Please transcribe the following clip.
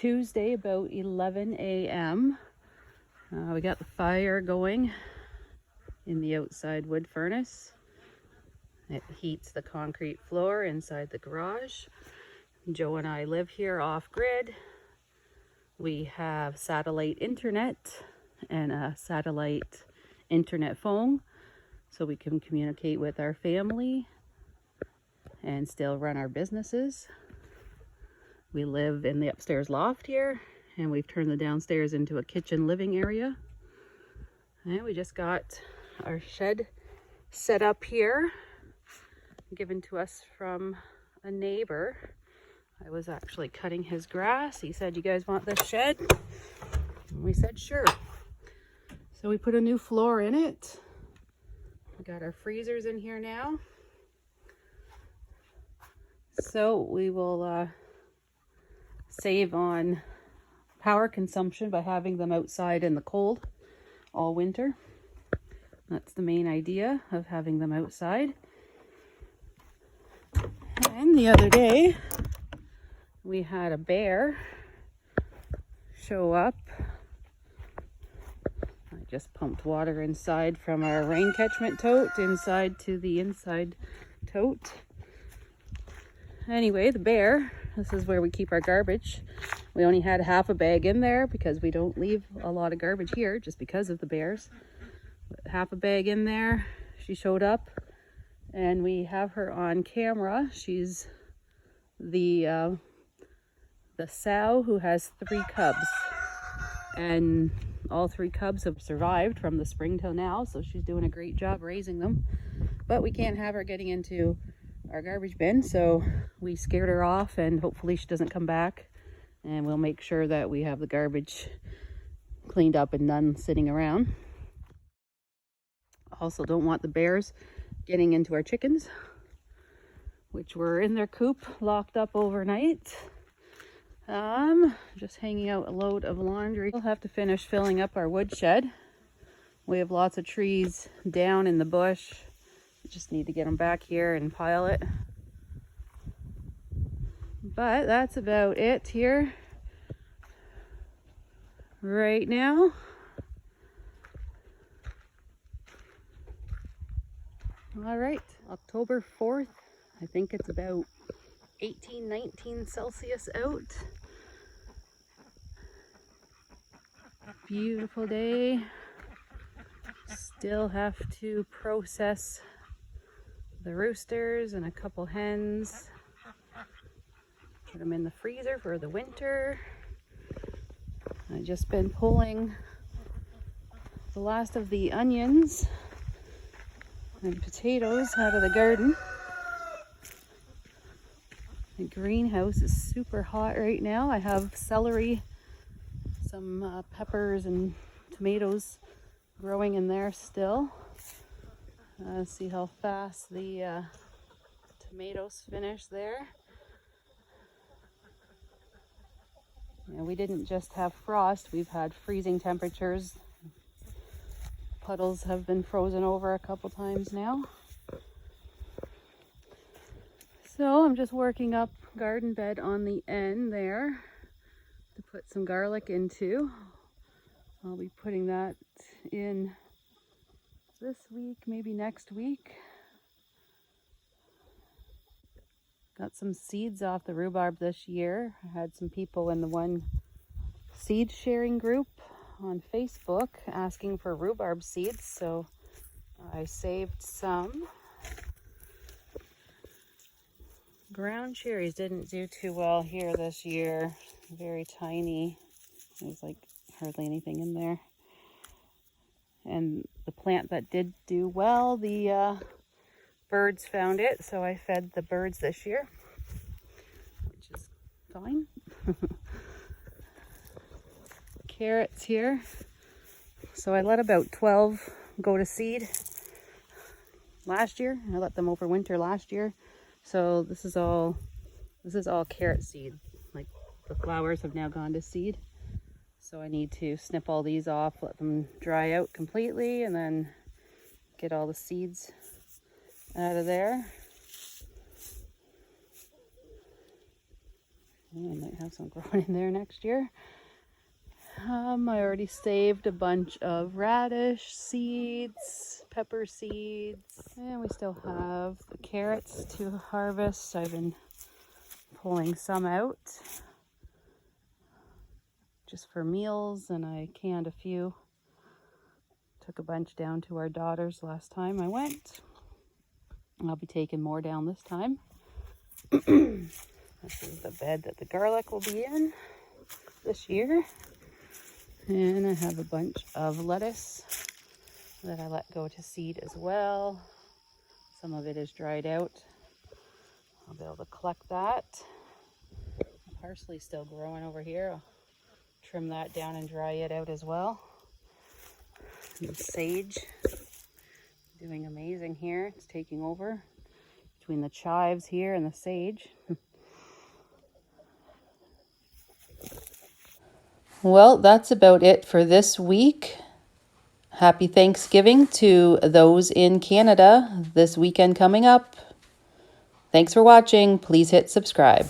Tuesday, about 11 a.m. We got the fire going in the outside wood furnace. It heats the concrete floor inside the garage. Joe and I live here off grid. We have satellite internet and a satellite internet phone, so we can communicate with our family and still run our businesses. We live in the upstairs loft here, and we've turned the downstairs into a kitchen living area. And we just got our shed set up here, given to us from a neighbor. I was actually cutting his grass. He said, "You guys want this shed?" And we said, "Sure." So we put a new floor in it. We got our freezers in here now. So we will save on power consumption by having them outside in the cold all winter. That's the main idea of having them outside. And the other day, we had a bear show up. I just pumped water inside from our rain catchment tote inside to the inside tote. Anyway, the bear, this is where we keep our garbage. We only had half a bag in there because we don't leave a lot of garbage here just because of the bears. But half a bag in there. She showed up and we have her on camera. She's the sow who has 3 cubs, and all 3 cubs have survived from the spring till now, so she's doing a great job raising them. But we can't have her getting into our garbage bin, so we scared her off, and hopefully she doesn't come back, and we'll make sure that we have the garbage cleaned up and none sitting around. Also don't want the bears getting into our chickens, which were in their coop locked up overnight. Just hanging out a load of laundry. We'll have to finish filling up our wood shed. We have lots of trees down in the bush. Just need to get them back here and pile it. But that's about it here right now. All right, October 4th. I think it's about 18, 19 Celsius out. Beautiful day. Still have to process the roosters and a couple hens. Put them in the freezer for the winter. I've just been pulling the last of the onions and potatoes out of the garden. The greenhouse is super hot right now. I have celery, some peppers and tomatoes growing in there still. See how fast the tomatoes finish there. And we didn't just have frost, we've had freezing temperatures. Puddles have been frozen over a couple times now. So I'm just working up garden bed on the end there to put some garlic into. I'll be putting that in this week, maybe next week. Got some seeds off the rhubarb this year. I had some people in the one seed sharing group on Facebook asking for rhubarb seeds, so I saved some. Ground cherries didn't do too well here this year. Very tiny. There's like hardly anything in there. And the plant that did do well, the birds found it, so I fed the birds this year, which is fine. Carrots here. So I let about 12 go to seed last year. I let them overwinter last year. So this is all carrot seed. Like the flowers have now gone to seed. So I need to snip all these off, let them dry out completely, and then get all the seeds out of there. I might have some growing in there next year. I already saved a bunch of radish seeds, pepper seeds, and we still have the carrots to harvest. I've been pulling some out just for meals, and I canned a few. Took a bunch down to our daughter's last time I went. I'll be taking more down this time. This is the bed that the garlic will be in this year. And I have a bunch of lettuce that I let go to seed as well. Some of it is dried out. I'll be able to collect that. Parsley still growing over here. I'll trim that down and dry it out as well. And the sage doing amazing here. It's taking over between the chives here and the sage. Well, that's about it for this week. Happy Thanksgiving to those in Canada this weekend coming up. Thanks for watching. Please hit subscribe.